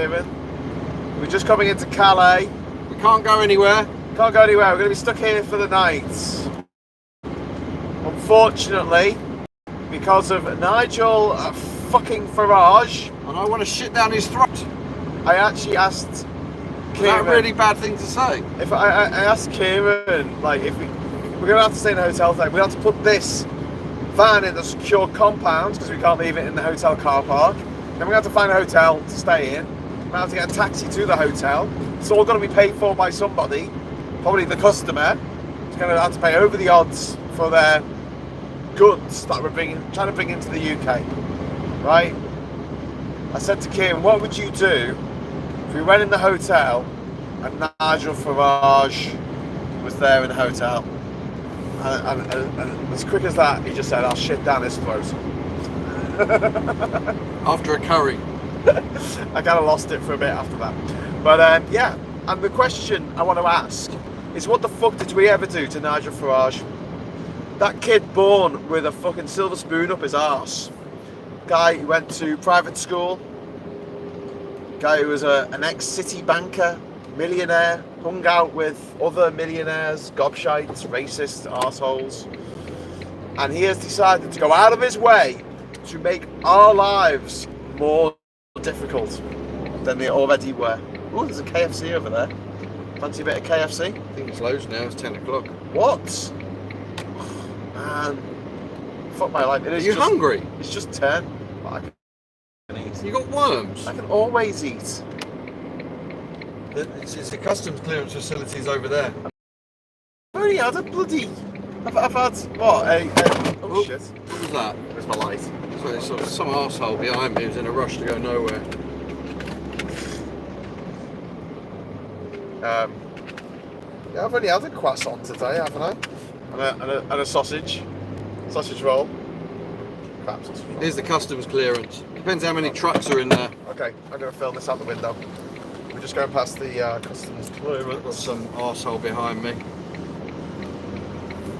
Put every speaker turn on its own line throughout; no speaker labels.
We're just coming into Calais.
We can't go anywhere.
Can't go anywhere. We're going to be stuck here for the night. Unfortunately, because of Nigel fucking Farage.
And I want to shit down his throat.
I actually asked Ciaran.
Is that a really bad thing to say?
If I asked Ciaran, like, if we're going to have to stay in a hotel tonight, we have to put this van in the secure compound because we can't leave it in the hotel car park. Then we have to find a hotel to stay in. We have to get a taxi to the hotel. It's all going to be paid for by somebody, probably the customer. It's going to have to pay over the odds for their goods that we're trying to bring into the UK, right? I said to Ciaran, what would you do if we went in the hotel and Nigel Farage was there in the hotel? And as quick as that, he just said, I'll shit down his throat.
After a curry.
I kind of lost it for a bit after that. But yeah, and the question I want to ask is, what the fuck did we ever do to Nigel Farage? That kid born with a fucking silver spoon up his arse. Guy who went to private school. Guy who was an ex-city banker, millionaire, hung out with other millionaires, gobshites, racists, arseholes. And he has decided to go out of his way to make our lives more difficult than they already were. Oh, there's a KFC over there. Fancy a bit of KFC?
I think it's loads now, it's 10 o'clock.
What? Man, fuck my life.
Are you hungry?
It's just 10. But I can eat.
You got worms?
I can always eat.
It's the customs clearance facilities over there.
I've only had a bloody... I've had... What? Oh shit.
What was that?
Where's my light?
So it's sort of some arsehole behind me who's in a rush to go nowhere.
Yeah, I've only had a croissant today, haven't I? And a sausage roll. Crap, sausage roll.
Here's the customs clearance. Depends how many trucks are in there.
Okay, I'm going to film this out the window. We're just going past the customs clearance.
Got some arsehole behind me.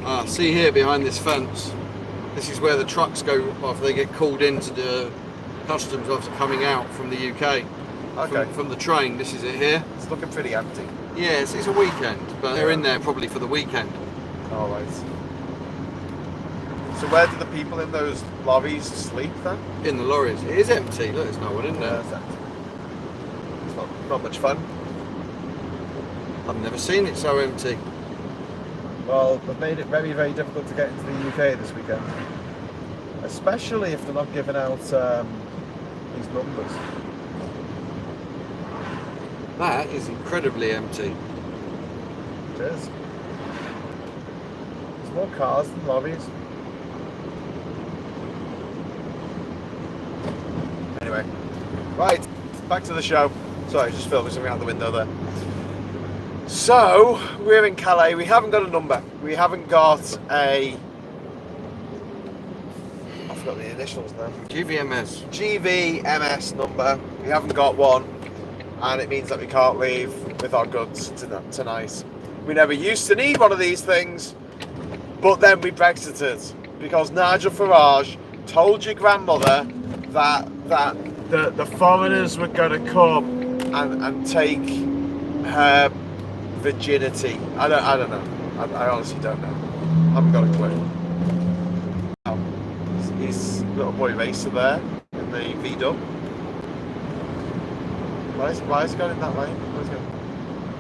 Ah, see here behind this fence. This is where the trucks go after they get called into the customs officer coming out from the UK.
Okay.
From the train. This is it here.
It's looking pretty empty.
Yes, it's a weekend, but they're in there probably for the weekend.
All right. So where do the people in those lorries sleep then?
In the lorries. It is empty. Look, there's no one in there.
Yeah, it's empty. It's not much fun.
I've never seen it so empty.
Well, they've made it very, very difficult to get into the UK this weekend. Especially if they're not giving out these numbers.
That is incredibly empty.
It is. There's more cars than lorries. Anyway, right, back to the show. Sorry, just filming something out the window there. So, we're in Calais. We haven't got a number. We haven't got a... I forgot the initials now. GVMS number. We haven't got one. And it means that we can't leave with our goods tonight. We never used to need one of these things, but then we Brexited because Nigel Farage told your grandmother that the foreigners were going to come and take her virginity. I don't know. I honestly don't know. I haven't got a clue. Is little boy racer there in the V-dub? Why is he going in that way?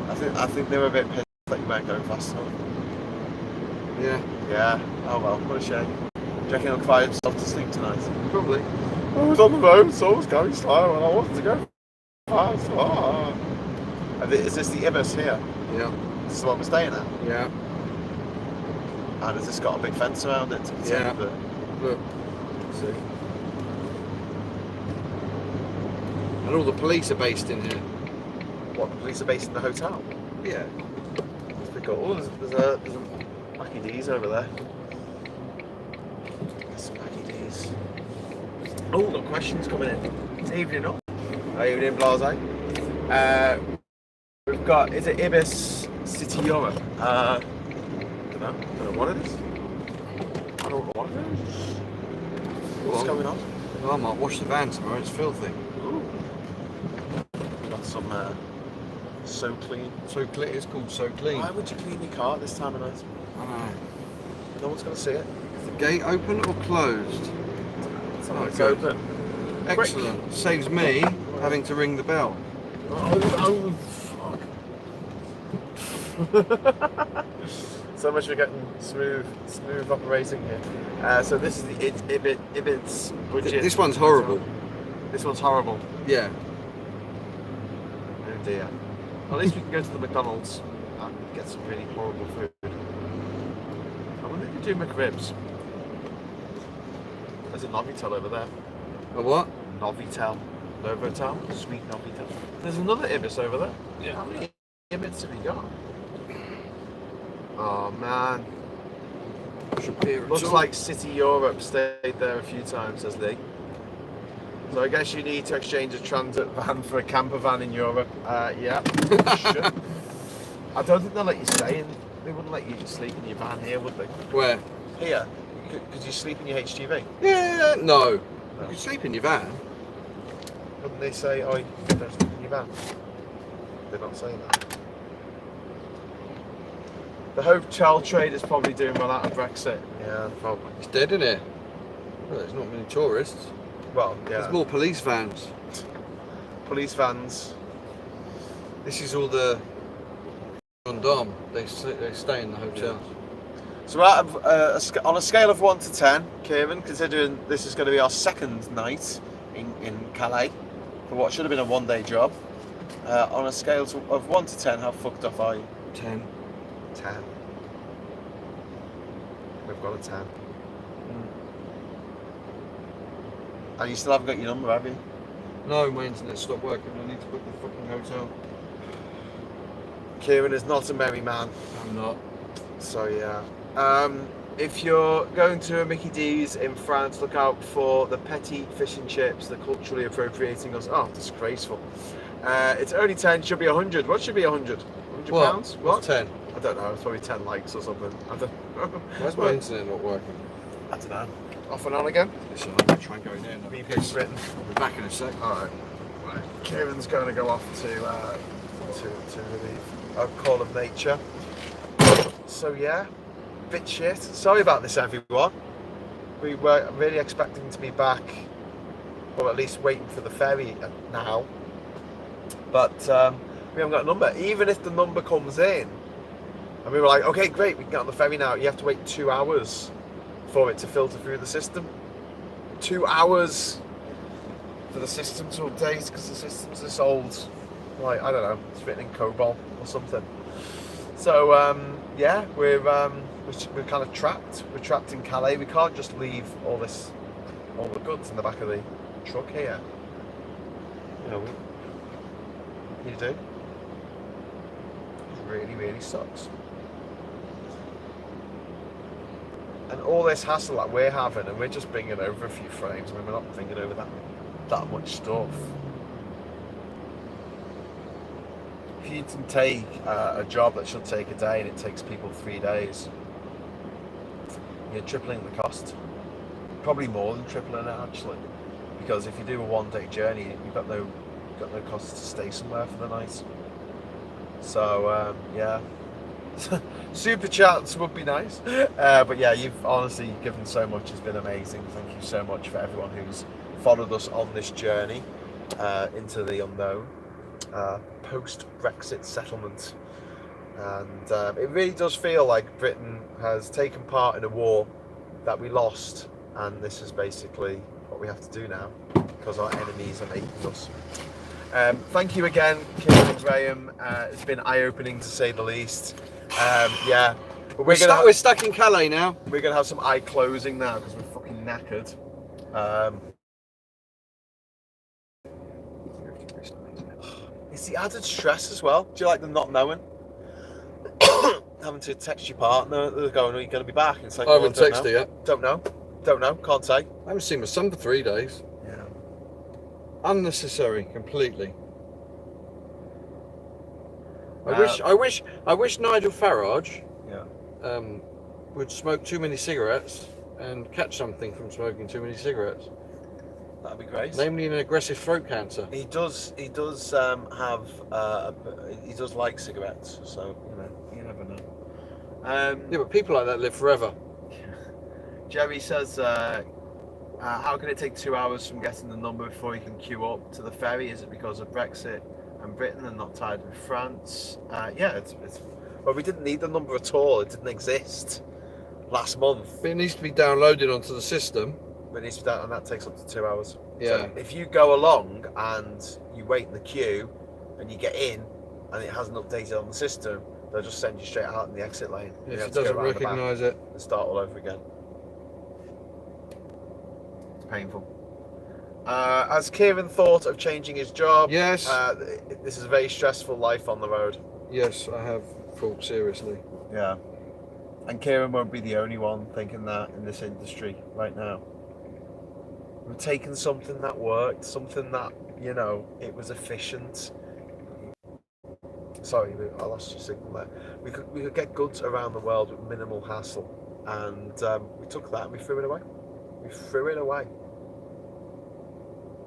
I think they were a bit pissed that you weren't going fast enough.
Yeah.
Yeah. Oh well, what a shame. Do you reckon he'll cry himself to sleep tonight?
Probably.
I was on the road, so I was going slow and I wanted to go fast. Oh. Is this the Ibis here?
Yeah.
This is the one we're staying at?
Yeah.
And has this got a big fence around it?
Yeah. Look. See. And all the police are based in here.
What, the police are based in the hotel?
Yeah.
That's pretty cool. Oh, there's a Mackie D's over there. There's some Mackie D's. Oh, look, questions coming in. It's evening up. Evening, Blase. We've got, is it Ibis City Europe? I don't know what it is. I don't know what it is. What's going on?
Well, I might wash the van tomorrow, it's filthy.
Ooh. some So Clean.
So clean. It's called So Clean.
Why would you clean your car at this time of night?
I know.
No one's going to see it.
Is the gate open or closed?
It's
good.
open.
Excellent.
Quick.
Saves me having to ring the bell.
Oh, fuck. So much for getting smooth operating here. So this is the Ibid's budget.
This one's horrible.
This one's horrible.
Yeah.
Oh dear. Well, at least we can go to the McDonald's and get some really horrible food. I wonder if you do McRibs. There's a Novitel over there.
A what?
Novitel. Novotel. Sweet Novitel. There's another Ibis over there.
Yeah.
How many Ibis have you got? Oh man. Looks like City Europe stayed there a few times, says Lee. So I guess you need to exchange a transit van for a camper van in Europe. Yeah. Sure. I don't think they'll let you stay in. They wouldn't let you sleep in your van here, would they?
Where?
Here. Could you sleep in your HGV?
Yeah, no. You can sleep in your van.
Wouldn't they say, oh, you don't sleep in your van? They're not saying that. The hotel trade is probably doing well out of Brexit. Yeah, probably.
It's dead, isn't it? Well, there's not many tourists.
Well, yeah.
There's more police vans.
Police vans.
This is all the gendarmes. They stay in the hotels.
Yeah. So out of, on a scale of 1 to 10, Ciaran, considering this is going to be our second night in Calais for what should have been a one-day job, on a scale of 1 to 10, how fucked off are you?
10.
10. We've got a 10. And you still haven't got your number, have you?
No, my internet stopped working. I need to book the fucking hotel.
Ciaran is not a merry man.
I'm not.
So yeah. If you're going to a Mickey D's in France, look out for the petty fish and chips. They're culturally appropriating us. Oh, disgraceful. It's only 10, should be 100. What should be 100? 100
What?
pounds?
What's 10?
I don't know, it's probably 10 likes or something. I don't know.
Why's my internet not working?
I don't know. Off and on again?
Listen, I'm going to try and go in there. And
Beep
I'll
written.
be back in a sec.
Alright. Right. Ciaran's going to go off to the call of nature. So yeah, bit shit. Sorry about this, everyone. We were really expecting to be back, or at least waiting for the ferry now. But we haven't got a number. Even if the number comes in, and we were like, okay, great, we can get on the ferry now. You have to wait 2 hours for it to filter through the system. 2 hours for the system to update because the system's this old. Like, I don't know, it's written in COBOL or something. So yeah, we're kind of trapped. We're trapped in Calais. We can't just leave all the goods in the back of the truck here. You know, you do. It really, really sucks. And all this hassle that we're having, and we're just bringing over a few frames. I mean, we're not bringing over that much stuff. If you can take a job that should take a day and it takes people 3 days, you're tripling the cost. Probably more than tripling it actually, because if you do a one-day journey, you've got no cost to stay somewhere for the night. So yeah, super chats would be nice. But yeah, you've honestly given so much. It's been amazing. Thank you so much for everyone who's followed us on this journey into the unknown. Post-Brexit settlement, and it really does feel like Britain has taken part in a war that we lost, and this is basically what we have to do now because our enemies are making us. Thank you again, Ciaran and Graham. It's been eye-opening to say the least. Yeah, but
We're stuck in Calais now.
We're gonna have some eye closing now because we're fucking knackered. It's the added stress as well. Do you like the not knowing? Having to text your partner, they're going, are you going to be back? And it's like,
I haven't texted yet.
Don't know, can't say.
I haven't seen my son for 3 days.
Yeah.
Unnecessary, completely. I wish Nigel Farage would smoke too many cigarettes and catch something from smoking too many cigarettes.
That'd be great.
Namely an aggressive throat cancer.
He does he does like cigarettes, so you never know.
Yeah, but people like that live forever.
Jerry says, how can it take 2 hours from getting the number before you can queue up to the ferry? Is it because of Brexit and Britain and not tied with France? Yeah, it's well, we didn't need the number at all. It didn't exist last month.
But it needs to be downloaded onto the system.
But it needs to be done, and that takes up to 2 hours.
Yeah.
So if you go along and you wait in the queue and you get in and it hasn't updated on the system, they'll just send you straight out in the exit lane.
If it doesn't recognise it.
And start all over again. It's painful. Has Ciaran thought of changing his job?
Yes.
This is a very stressful life on the road.
Yes, I have thought seriously.
Yeah. And Ciaran won't be the only one thinking that in this industry right now. We've taken something that worked, something that, it was efficient. Sorry, I lost your signal there. We could get goods around the world with minimal hassle, and we took that and we threw it away.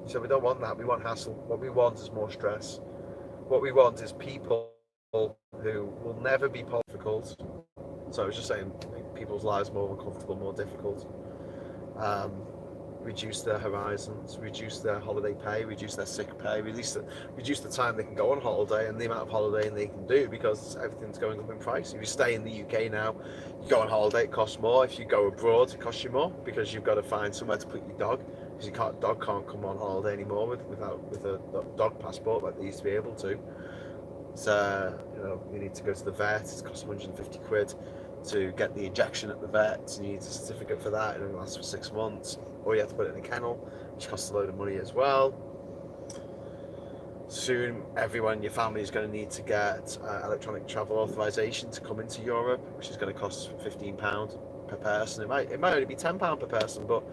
So we don't want that. We want hassle. What we want is more stress. What we want is people who will never be difficult. So I was just saying, make people's lives more uncomfortable, more difficult. Reduce their horizons, reduce their holiday pay, reduce their sick pay, reduce the time they can go on holiday and the amount of holiday they can do, because everything's going up in price. If you stay in the UK now, you go on holiday, it costs more. If you go abroad, it costs you more, because you've got to find somewhere to put your dog, because dog can't come on holiday anymore with a dog passport like they used to be able to. So you need to go to the vet. It costs 150 quid to get the injection at the vet. You need a certificate for that, and it lasts for 6 months. Or you have to put it in a kennel, which costs a load of money as well. Soon, everyone in your family is going to need to get electronic travel authorization to come into Europe, which is going to cost £15 per person. It might only be £10 per person, but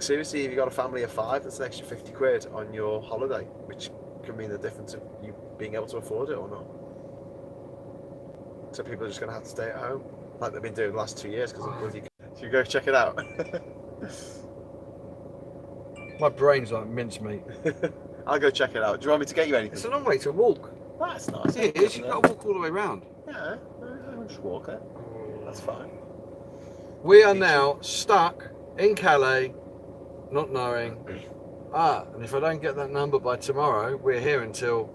seriously, if you've got a family of 5, that's an extra 50 quid on your holiday, which can mean the difference of you being able to afford it or not. So people are just going to have to stay at home, like they've been doing the last 2 years, because of bloody. Should you go check it out?
My brain's like mincemeat.
I'll go check it out. Do you want me to get you anything?
It's a long way to walk.
That's nice.
It is. You've got to walk all the way round.
Yeah, I'll just walk it. That's fine.
We are now stuck in Calais, not knowing. And if I don't get that number by tomorrow, we're here until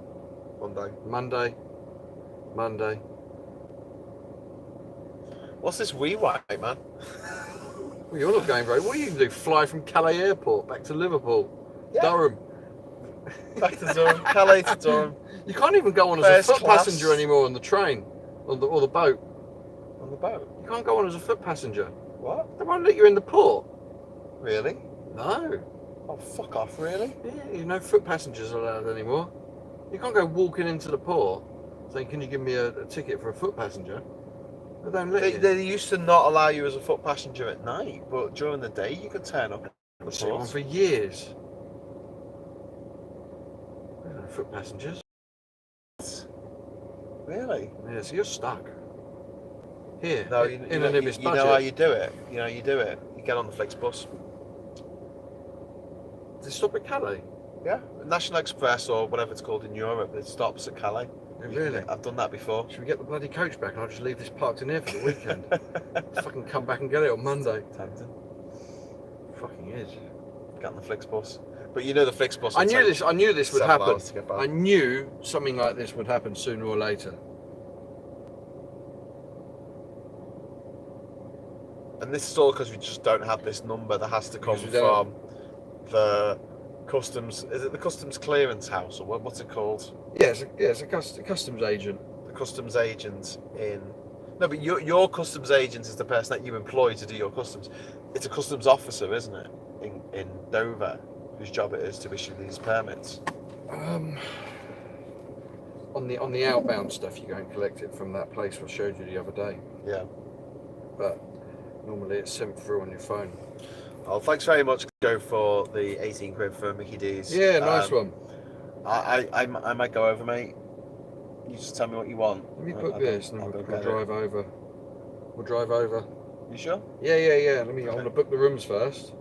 Monday.
What's this wee wipe, man?
Well, you're not going very. What are you going to do? Fly from Calais Airport back to Liverpool, Durham.
Back to Durham, Calais to Durham.
You can't even go on as a foot passenger anymore on the train, or the boat.
On the boat?
You can't go on as a foot passenger.
What?
They won't let you in the port.
Really?
No.
Oh, fuck off, really?
Yeah, no foot passengers allowed anymore. You can't go walking into the port saying, can you give me a ticket for a foot passenger? They don't let you.
They used to not allow you as a foot passenger at night, but during the day you could turn up.
It's been on for years. No foot passengers.
Really?
Yeah, so you're stuck. Here,
no,
in an Ibis budget.
You know how you do it? You get on the Flixbus.
Does it stop at Calais?
Yeah, National Express or whatever it's called in Europe, it stops at Calais.
Really?
I've done that before.
Should we get the bloody coach back and I'll just leave this parked in here for the weekend? Fucking come back and get it on Monday.
Tempting.
Fucking is.
Get on the Flixbus. But the Flixbus.
I knew this would happen.
I
knew something like this would happen sooner or later.
And this is all because we just don't have this number that has to come from the customs. Is it the customs clearance house, or what's it called?
Yeah, it's a customs agent.
The customs agent in. No, but your customs agent is the person that you employ to do your customs. It's a customs officer, isn't it, in Dover, whose job it is to issue these permits.
On the outbound stuff, you go and collect it from that place I showed you the other day.
Yeah.
But normally it's sent through on your phone.
Oh, thanks very much, Go, for the 18 quid for Mickey D's.
Yeah, nice one.
I might go over, mate. You just tell me what you want.
Let me book this and we'll drive over. We'll drive over.
You sure?
Yeah. I'm going to book the rooms first.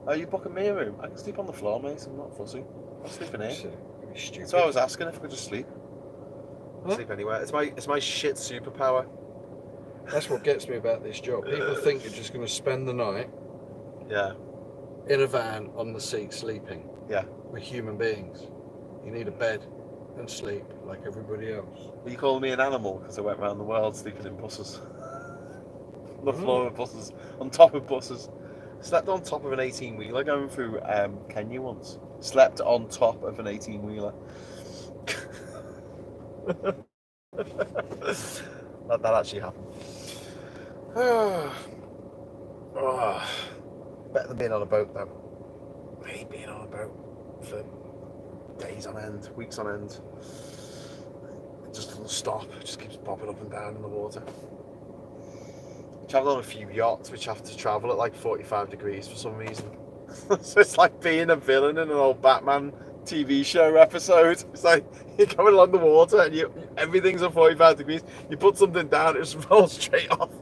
Right. Are you booking me a room? I can sleep on the floor, mate. I'm not fussy. I'll sleep in here.
Stupid.
So I was asking if I could just sleep.
Huh?
Sleep anywhere. It's my shit superpower.
That's what gets me about this job. People think you're just going to spend the night
Yeah.
in a van on the seat sleeping.
Yeah.
We're human beings. You need a bed and sleep like everybody else.
Are you calling me an animal because I went around the world sleeping in buses? On the floor of buses, on top of buses. Slept on top of an 18-wheeler going through Kenya once. Slept on top of an 18-wheeler. that actually happened. Oh, better than being on a boat though. I hate being on a boat for days on end, weeks on end. It just doesn't stop, it just keeps popping up and down in the water. Travelled on a few yachts which have to travel at like 45 degrees for some reason. So it's like being a villain in an old Batman TV show episode. It's like you're going along the water and everything's at 45 degrees. You put something down, it just rolls straight off.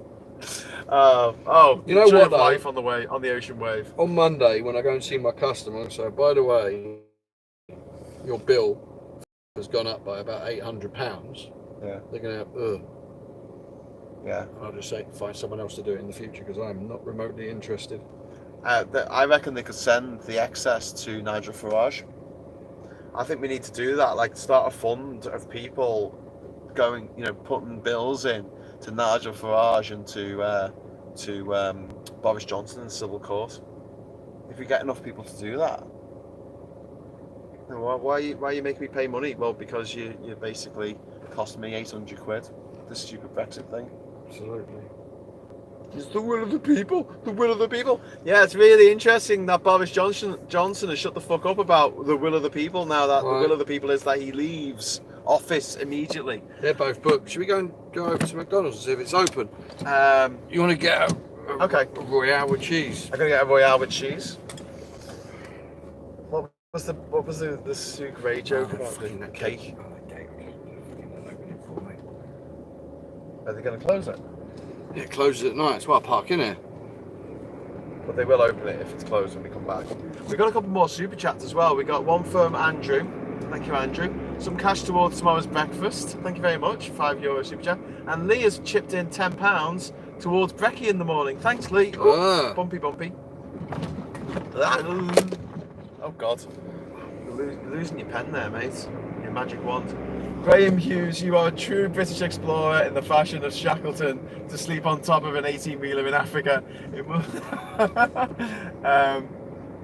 You know what?
Life on the ocean wave.
On Monday, when I go and see my customer, so by the way, your bill has gone up by about £800.
Yeah.
They're going to
Yeah.
I'll just say find someone else to do it in the future because I'm not remotely interested.
I reckon they could send the excess to Nigel Farage. I think we need to do that, like start a fund of people going, putting bills in to Nigel Farage and to Boris Johnson in civil court. If we get enough people to do that, why are you making me pay money? Well, because you basically cost me £800. This stupid Brexit thing.
Absolutely.
It's the will of the people. The will of the people. Yeah, it's really interesting that Boris Johnson has shut the fuck up about the will of the people now that the will of the people is that he leaves office immediately.
They're both booked. Should we go over to McDonald's and see if it's open? You want to get a Royale with cheese?
I'm gonna get a Royale with cheese. What was the Sue Gray joke about the cake? Are they going to close it?
Yeah, it closes at night. That's why I park in here.
But they will open it if it's closed when we come back. We got a couple more super chats as well. We got one from Andrew. Thank you, Andrew. Some cash towards tomorrow's breakfast. Thank you very much. €5 super chat. And Lee has chipped in £10 towards brekkie in the morning. Thanks, Lee. Oh, bumpy. Oh God. You're losing your pen there, mate. Your magic wand. Graham Hughes, you are a true British explorer in the fashion of Shackleton to sleep on top of an 18-wheeler in Africa.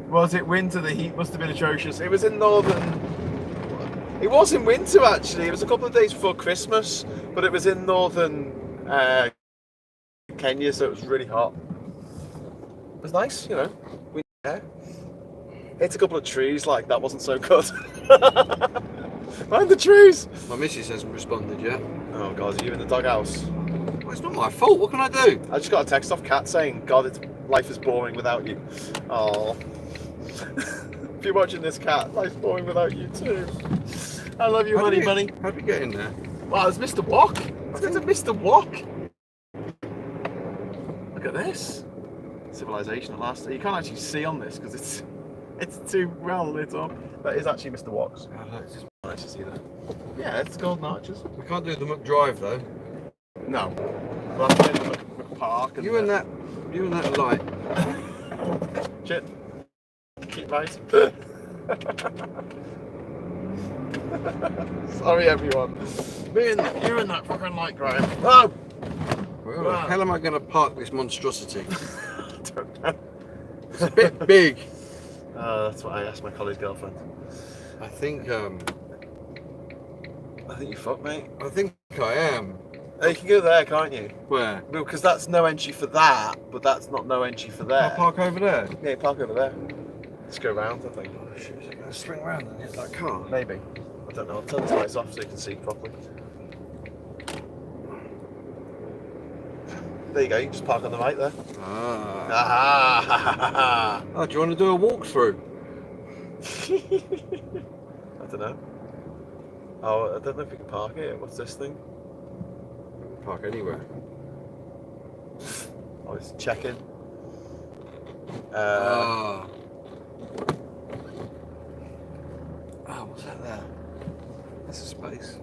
Was it winter? The heat must have been atrocious. It was in northern... It was in winter, actually. It was a couple of days before Christmas, but it was in northern Kenya, so it was really hot. It was nice, winter air. Hit a couple of trees, like that wasn't so good. Mind the trees!
My missus hasn't responded yet.
Oh God, are you in the doghouse?
Well, it's not my fault. What can I do?
I just got a text off Kat saying, God, life is boring without you. Oh. If you're watching this, Kat, life's boring without you too. I love you, honey bunny.
How'd we get in there?
Wow, it's Mr. Wok. Let's go to Mr. Wok. Look at this. Civilization at last. You can't actually see on this because it's too well lit up. That is actually Mr. Wok's. I can't actually see that. Yeah, it's Golden Arches.
We can't do the McDrive though.
No. We'll have to do the McPark.
You and that light.
Shit. Keep right. Sorry everyone. You and that fucking light, Graham. Oh!
Where the hell am I going to park this monstrosity?
I don't know.
It's a bit big.
That's what I asked my college girlfriend.
I think
you fucked, mate.
I think I am.
Oh, you can go there, can't you?
Where?
No, because that's no entry for that, but that's not no entry for there.
I'll park over there?
Yeah, park over there. Let's go around, I think.
Oh shit, is it going to swing around and hit that car?
Maybe. I don't know. I'll turn the lights off so you can see properly. There you go, you just park on the right there.
Oh, do you want to do a walkthrough?
I don't know. Oh, I don't know if we can park it. What's this thing?
We can park anywhere.
Oh, it's check-in.
What's that there? That's a space.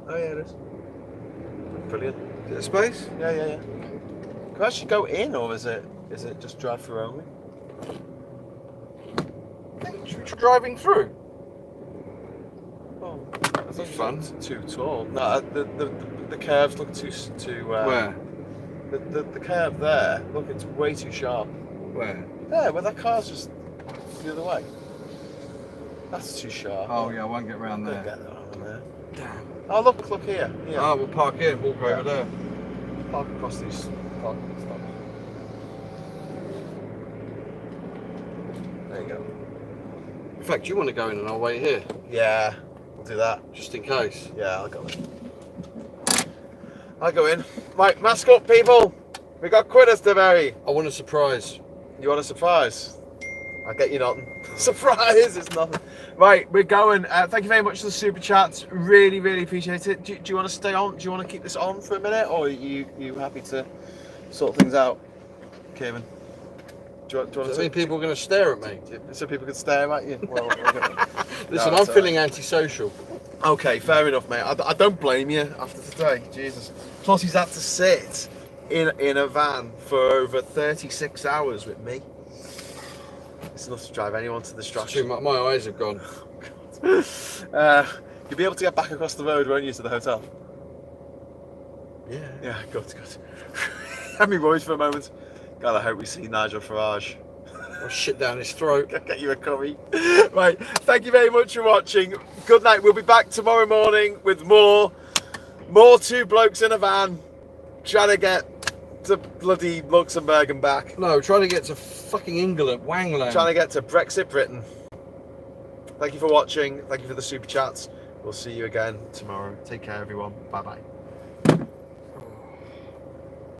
Oh yeah, it is. Brilliant.
Is it a space?
Yeah, yeah, yeah. Can we actually go in, or is it just drive through only?
Driving through.
Oh,
That's fun.
Too tall. No, the curves look too.
Where?
The curve there. Look, it's way too sharp.
Where?
There, where that car's just the other way. That's too sharp.
Oh yeah, I won't get round
Don't
there.
get that on there.
Damn.
Oh look here. Yeah.
Oh, we'll park here and walk over there.
Park across these parking stops. There you go.
In fact, you want to go in and I'll wait here,
Yeah, we'll do that.
just in case.
Yeah, I'll go in. I'll go in. Right, mask up, people. We got quitters to bury.
I want a surprise.
You want a surprise? I'll get you nothing. Surprise, it's nothing. Right, we're going. Thank you very much for the super chats. Really, really appreciate it. Do you want to stay on? Do you want to keep this on for a minute, or are you happy to sort things out, Kevin? Do you want
Does
to?
that mean people are going to stare at me?
So people can stare at you. Well,
Listen,
no,
I'm feeling antisocial.
Okay, fair enough, mate. I don't blame you after today. Jesus. Plus, he's had to sit in a van for over 36 hours with me. It's enough to drive anyone to distraction.
My eyes have gone.
You'll be able to get back across the road, won't you, to the hotel?
Yeah.
Yeah, good. Had me worried for a moment. God, I hope we see Nigel Farage.
I'll shit down his throat.
Get you a curry. Right, thank you very much for watching. Good night. We'll be back tomorrow morning with more two blokes in a van trying to get to bloody Luxembourg and back.
No, trying to get to fucking England, Wangland.
Trying to get to Brexit Britain. Thank you for watching. Thank you for the super chats. We'll see you again tomorrow. Take care, everyone. Bye bye.